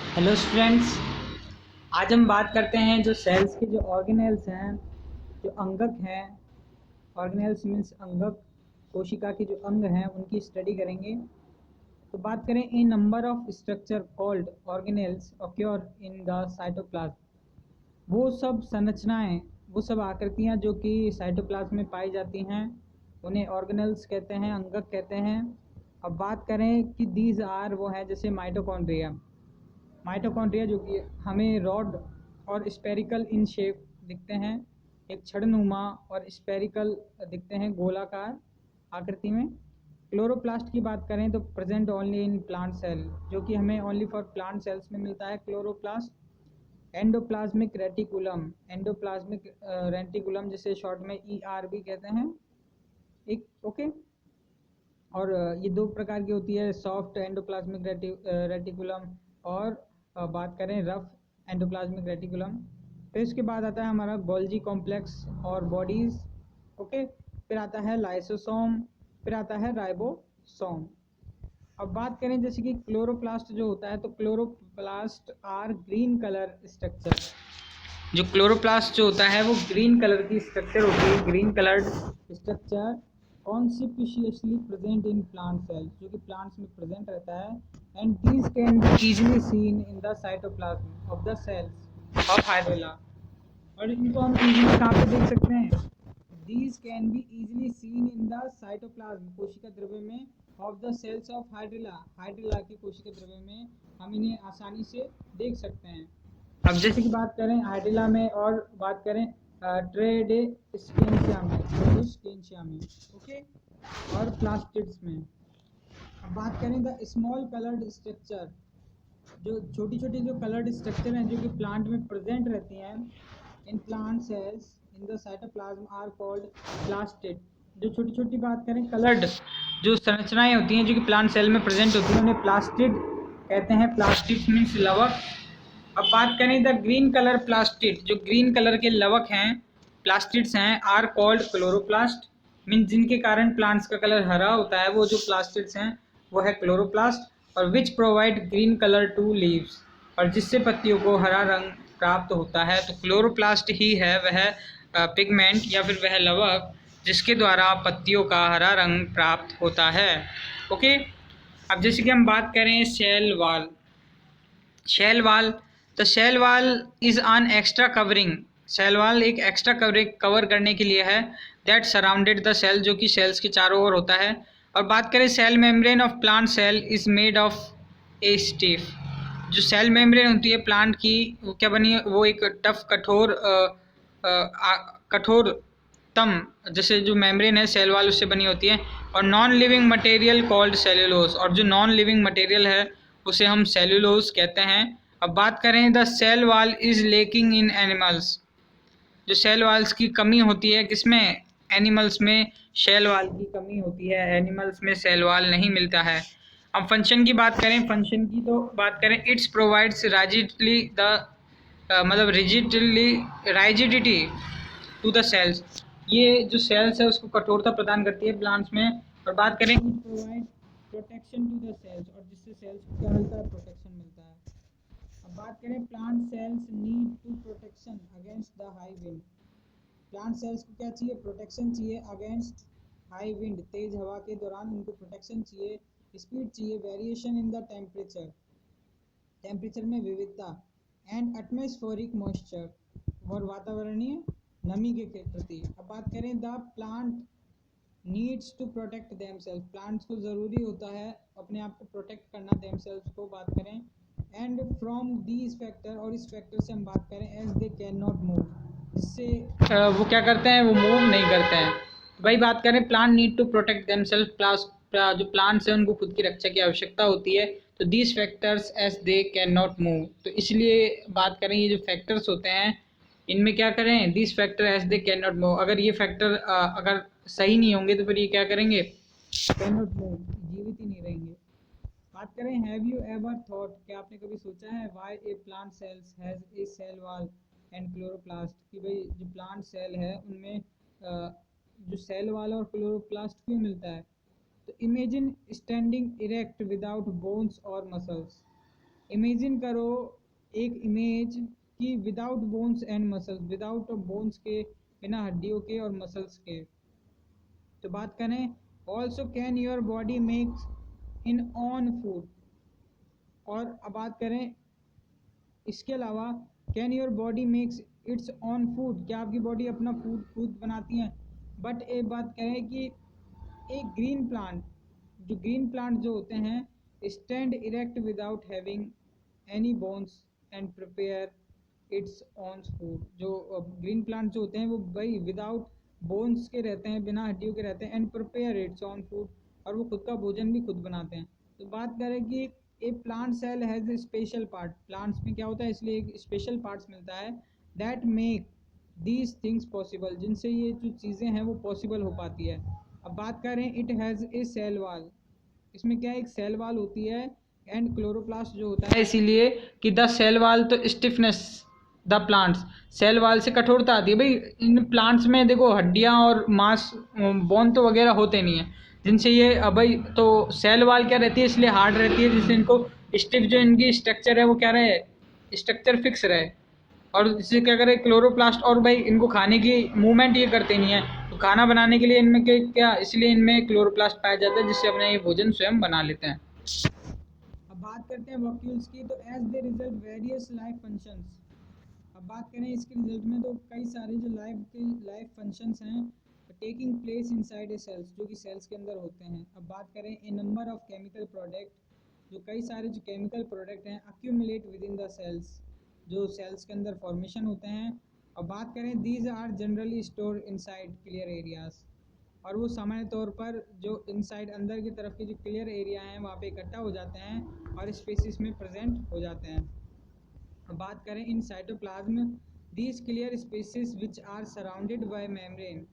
Hello students. आज हम बात करते हैं जो सेल्स के जो ऑर्गेनेल्स हैं, जो अंगक हैं। ऑर्गेनेल्स मीन्स अंगक, कोशिका के जो अंग हैं उनकी स्टडी करेंगे। तो बात करें a number of structure called organelles occur in the cytoplasm. वो सब संरचनाएं, वो सब आकृतियां जो कि साइटोप्लाज्म में पाई जाती हैं उन्हें ऑर्गेनेल्स कहते हैं, अंगक कहते हैं। अब बात करें कि दीज आर, वो है जैसे माइटोकॉन्ड्रिया। माइटोकॉन्ड्रिया जो कि हमें रॉड और स्पेरिकल इन शेप दिखते हैं, एक छड़नुमा और स्पेरिकल दिखते हैं, गोलाकार आकृति में। क्लोरोप्लास्ट की बात करें तो present only in plant cell, जो कि हमें ओनली फॉर प्लांट सेल्स में मिलता है chloroplast. Endoplasmic reticulum, endoplasmic reticulum जिसे शॉर्ट में ER भी कहते हैं, एक ओके। और ये दो प्रकार की होती है, सॉफ्ट एंडोप्लाज्मिक रेटिकुलम और बात करें रफ एंडोप्लाज्मिक रेटिकुलम। फिर इसके बाद आता है हमारा गोल्जी कॉम्प्लेक्स और बॉडीज, ओके। फिर आता है लाइसोसोम, फिर आता है राइबोसोम। अब बात करें जैसे कि क्लोरोप्लास्ट जो होता है, तो chloroplast are green colour structure. जो क्लोरोप्लास्ट जो होता है वो ग्रीन कलर की स्ट्रक्चर होती है, green coloured structure conspicuously present in plant cells, जो कि प्लांट्स में प्रेजेंट रहता है। And these can be easily seen in the cytoplasm of the cells of hydrilla. और इनको हम इजीली कहाँ पे देख सकते हैं? These can be easily seen in the cytoplasm, कोशिका द्रव्य में, of the cells of hydrilla, hydrilla की कोशिका द्रव्य में हम इन्हें आसानी से देख सकते हैं। अब जैसे कि बात करें हाइड्रेला में और बात करें ट्रेडेस्केंशिया में, ट्रेडेस्केंशिया में, ओके, और प्लास्टिड्स में। अब बात करें द स्मॉल कलर्ड स्ट्रक्चर, जो छोटी छोटी जो कलर्ड स्ट्रक्चर हैं जो कि प्लांट में प्रेजेंट रहती हैं in plant cells in the cytoplasm are called plastid. जो छोटी छोटी बात करें कलर्ड जो संरचनाएं होती हैं जो कि प्लांट सेल में प्रेजेंट होती हैं उन्हें प्लास्टिड कहते हैं। प्लास्टिड मीन्स लवक। अब बात करें द ग्रीन कलर प्लास्टिड, जो ग्रीन कलर के लवक हैं, प्लास्टिड्स हैं, आर कॉल्ड क्लोरोप्लास्ट। मीन जिनके कारण प्लांट्स का कलर हरा होता है, वो जो प्लास्टिड्स हैं वो है क्लोरोप्लास्ट। और which provide green colour to leaves, और जिससे पत्तियों को हरा रंग प्राप्त होता है। तो क्लोरोप्लास्ट ही है वह पिगमेंट या फिर वह लवक जिसके द्वारा पत्तियों का हरा रंग प्राप्त होता है, ओके। अब जैसे कि हम बात करें सेल वाल, शेल वाल, तो cell wall is an extra covering. Cell wall एक एक्स्ट्रा कवर करने के लिए है, दैट सराउंडेड द सेल, जो कि सेल्स के चारों ओर होता है। और बात करें cell membrane of plant cell is made of a stiff, जो सेल मेम्ब्रेन होती है प्लांट की, वो क्या बनी है, वो एक टफ कठोर कठोर तम, जैसे जो मेम्ब्रेन है सेल वाल उससे बनी होती है। और non living material called cellulose, और जो नॉन लिविंग मटेरियल है उसे हम सेल्यूलोज कहते हैं। अब बात करें the cell wall is lacking in animals, जो सेल वाल्स की कमी होती है किसमें? एनिमल्स में सेल वाल की कमी होती है, एनिमल्स में सेल वाल नहीं मिलता है। अब फंक्शन की बात करें, फंक्शन की तो बात करें इट्स प्रोवाइड्स राइजिडली द मतलब राइजिडिटी टू द सेल्स, ये जो सेल्स है उसको कठोरता प्रदान करती है प्लांट्स में। और बात करें it provide protection to the cells, और जिससे सेल्स को क्या मिलता है? प्रोटेक्शन मिलता है। अब बात करें plant cells need to protection against the high wind, plant cells को क्या चाहिए? प्रोटेक्शन चाहिए अगेंस्ट हाई विंड, तेज हवा के दौरान उनको प्रोटेक्शन चाहिए। स्पीड चाहिए, variation in the temperature, temperature में विविधता। एंड एटमॉस्फेरिक मॉइस्चर, और वातावरणीय नमी के प्रति। अब बात करें the plant needs to protect themselves, plants को ज़रूरी होता है अपने आप को प्रोटेक्ट करना, देमसेल्फ को बात करें। एंड फ्रॉम दीज फैक्टर, और इस फैक्टर से हम बात करें as they can not move, जिससे वो क्या करते हैं? वो मूव नहीं करते हैं। वही बात करें plant need to protect themselves, जो प्लांट्स हैं उनको खुद की रक्षा की आवश्यकता होती है। तो these factors as they can not move, तो इसलिए बात करें ये जो फैक्टर्स होते हैं इनमें क्या करें? This factor as they can not move, अगर ये फैक्टर अगर सही नहीं होंगे तो फिर ये क्या करेंगे? कैन नॉट मूव, जीवित ही नहीं रहेंगे। बात करें हैव यू एवर थॉट, क्या आपने कभी सोचा है why a plant cells has a cell wall and chloroplast, कि भाई जो प्लांट सेल है उनमें जो सेल वाल और क्लोरोप्लास्ट क्यों मिलता है? तो imagine standing erect without bones और मसल्स, इमेजिन करो एक इमेज कि without bones and muscles, without bones के, बिना हड्डियों के और मसल्स के। तो बात करें also can your body makes in on food, और अब बात करें इसके अलावा can your body makes it's on food, क्या आपकी बॉडी अपना फूड खुद बनाती है। बट एक बात करें कि एक ग्रीन प्लांट, जो ग्रीन प्लांट जो होते हैं stand erect without having any bones and prepare it's on food. जो ग्रीन प्लांट जो होते हैं वो भाई विदाउट बोन्स के रहते हैं, बिना हड्डियों के रहते हैं, and prepare it's on food, और वो खुद का भोजन भी खुद बनाते हैं। तो बात करें कि a plant cell has a special part, plants में क्या होता है इसलिए एक स्पेशल पार्ट्स मिलता है that make these things possible, जिनसे ये जो चीज़ें हैं वो पॉसिबल हो पाती है। अब बात करें it has a cell wall, इसमें क्या है एक सेल वाल होती है एंड क्लोरोप्लास्ट जो होता है, इसीलिए कि द सेल वाल तो stiffness the plants, cell wall से कठोरता आती है। भाई इन प्लांट्स में देखो हड्डियां और मांस बोन तो वगैरह होते नहीं है, जिनसे ये भाई तो सेल वाल क्या रहती है इसलिए हार्ड रहती है, जिससे इनको स्टिफ जो इनकी स्ट्रक्चर है वो क्या रहे, स्ट्रक्चर फिक्स रहे। और इससे क्या करे क्लोरोप्लास्ट, और भाई इनको खाने की मूवमेंट ये करते नहीं है, तो खाना बनाने के लिए इनमें क्या इसलिए इनमें क्लोरोप्लास्ट पाया जाता है, जिससे अपना ये भोजन स्वयं बना लेते हैं। अब बात करते हैं वॉक्यूल्स की, तो as they result various life functions. अब बात करें इसके रिजल्ट में तो कई सारे जो लाइफ फंक्शंस हैं taking place inside a cells, जो कि सेल्स के अंदर होते हैं। अब बात करें a number of chemical product, जो कई सारे जो केमिकल प्रोडक्ट हैं accumulate within the cells, जो सेल्स के अंदर फॉर्मेशन होते हैं। अब बात करें these are generally store inside clear areas, और वो सामान्य तौर पर जो इनसाइड अंदर की तरफ के जो क्लियर एरिया हैं वहाँ पे इकट्ठा हो जाते हैं और स्पेसिस में प्रेजेंट हो जाते हैं। अब बात करें in cytoplasm these clear spaces which are surrounded by membrane,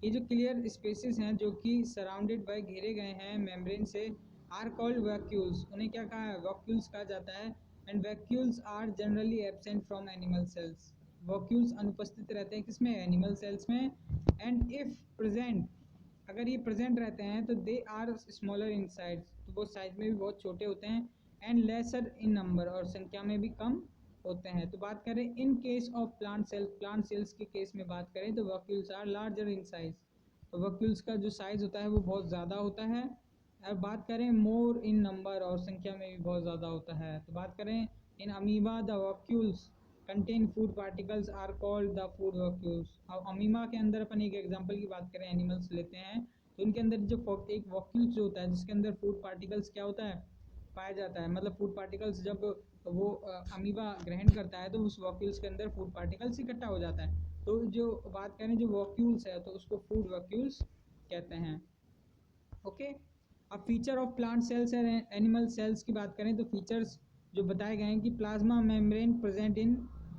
ये जो क्लियर स्पेसिस हैं जो कि सराउंडेड बाय घेरे गए हैं मेम्ब्रेन से, आर कॉल्ड वैक्यूल्स, उन्हें क्या कहा है वैक्यूल्स कहा जाता है। And vacuoles are generally absent from animal cells, vacuoles अनुपस्थित रहते हैं किसमें, एनिमल सेल्स में। एंड इफ प्रेजेंट, अगर ये प्रेजेंट रहते हैं तो they are smaller in size, तो वो साइज में भी बहुत छोटे होते हैं, एंड लेसर इन नंबर, और संख्या में भी कम होते हैं। तो बात करें in case of plant cell, plant cells के केस में बात करें तो vacuoles are larger in size, तो वैक्यूल्स का जो साइज होता है वो बहुत ज़्यादा होता है। और बात करें मोर इन नंबर, और संख्या में भी बहुत ज़्यादा होता है। तो बात करें in amoeba the vacuoles contain food particles are called the food vacuoles. अब अमीबा के अंदर अपन एक एग्जांपल की बात करें, एनिमल्स लेते हैं, तो उनके अंदर जो एक वैक्यूल्स जो होता है जिसके अंदर फूड पार्टिकल्स क्या होता है पाया जाता है, मतलब फूड पार्टिकल्स जब वो अमीबा ग्रहण करता है तो उस वैक्यूल्स के अंदर फूड पार्टिकल्स इकट्ठा हो जाता है। तो जो बात करें जो वैक्यूल्स है तो उसको फूड वैक्यूल्स कहते हैं। ओके, अब feature of plant cells and animal cells की बात करें तो फीचर्स जो बताए गए हैं कि plasma membrane present in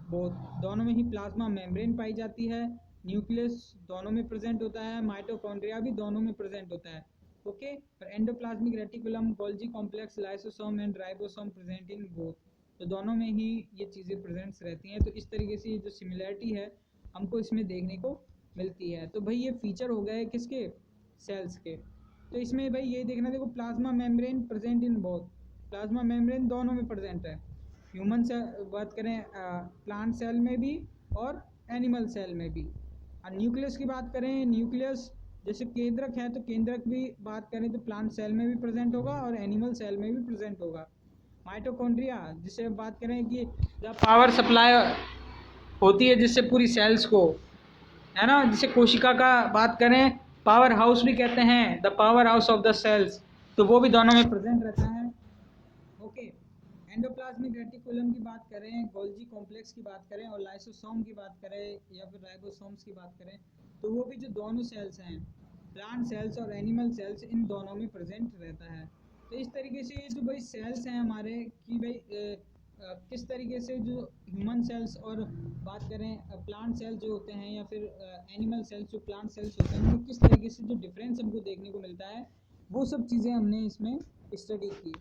both, दोनों में ही प्लाज्मा मेम्ब्रेन पाई जाती है, न्यूक्लियस दोनों में प्रेजेंट होता है, माइटोकॉन्ड्रिया भी दोनों में प्रेजेंट होता है। ओके, और endoplasmic reticulum, Golgi complex, lysosome and ribosome present in both, तो दोनों में ही ये चीज़ें प्रेजेंट्स रहती हैं। तो इस तरीके से ये जो सिमिलैरिटी है हमको इसमें देखने को मिलती है। तो भाई ये फीचर हो गए किसके, सेल्स के। तो इसमें भाई ये देखना, देखो plasma membrane present in both, plasma membrane दोनों में प्रेजेंट है, ह्यूमन से बात करें प्लांट सेल में भी और एनिमल सेल में भी। और न्यूक्लियस की बात करें, न्यूक्लियस जैसे केंद्रक है तो केंद्रक भी बात करें तो प्लांट सेल में भी प्रेजेंट होगा और एनिमल सेल में भी प्रेजेंट होगा। माइटोकॉन्ड्रिया जिसे बात करें कि जब पावर सप्लाई होती है जिससे पूरी सेल्स को, है ना, जिसे कोशिका का बात करें पावर हाउस भी कहते हैं, the power house of the cells, तो वो भी दोनों में प्रेजेंट रहता है। ओके, एंडोप्लाज्मिक रेटिकुलम की बात करें, गोल्जी कॉम्प्लेक्स की बात करें और लाइसोसोम की बात करें या फिर राइबोसोम्स की बात करें, तो वो भी जो दोनों सेल्स हैं प्लांट सेल्स और एनिमल सेल्स इन दोनों में प्रेजेंट रहता है। तो इस तरीके से ये जो भाई सेल्स हैं हमारे कि भाई किस तरीके से जो ह्यूमन सेल्स और बात करें प्लांट सेल्स जो होते हैं या फिर एनिमल सेल्स जो प्लांट सेल्स होते हैं उनमें किस तरीके से जो डिफरेंस हमको देखने को मिलता है, वो सब चीज़ें हमने इसमें स्टडी की।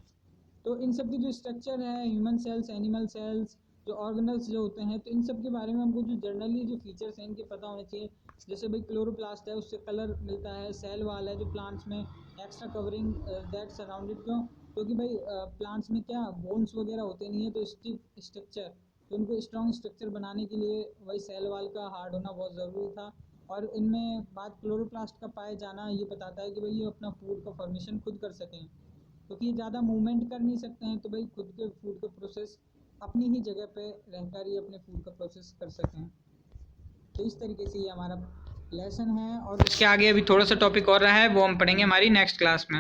तो इन सब की जो स्ट्रक्चर है ह्यूमन सेल्स, एनिमल सेल्स, जो ऑर्गेनल्स जो होते हैं, तो इन सब के बारे में हमको जो जनरली जो फीचर्स हैं इनके पता होने चाहिए। जैसे भाई क्लोरोप्लास्ट है उससे कलर मिलता है, सेल वाल है जो प्लांट्स में एक्स्ट्रा कवरिंग दैट सराउंडेड क्यों क्योंकि भाई प्लांट्स में क्या बोन्स वगैरह होते नहीं है, तो स्टिफ स्ट्रक्चर, तो उनको स्ट्रॉन्ग स्ट्रक्चर बनाने के लिए वही सेल वाल का हार्ड होना बहुत ज़रूरी था। और इनमें बात क्लोरोप्लास्ट का पाए जाना ये बताता है कि भाई ये अपना फूड का फॉर्मेशन खुद कर सकें, क्योंकि ये ज़्यादा मूवमेंट कर नहीं सकते हैं, तो भाई खुद के फूड का प्रोसेस अपनी ही जगह पे रहकर ही अपने फूड का प्रोसेस कर सकें। तो इस तरीके से ये हमारा लेसन है, और इसके आगे अभी थोड़ा सा टॉपिक और रहा है, वो हम पढ़ेंगे हमारी नेक्स्ट क्लास में।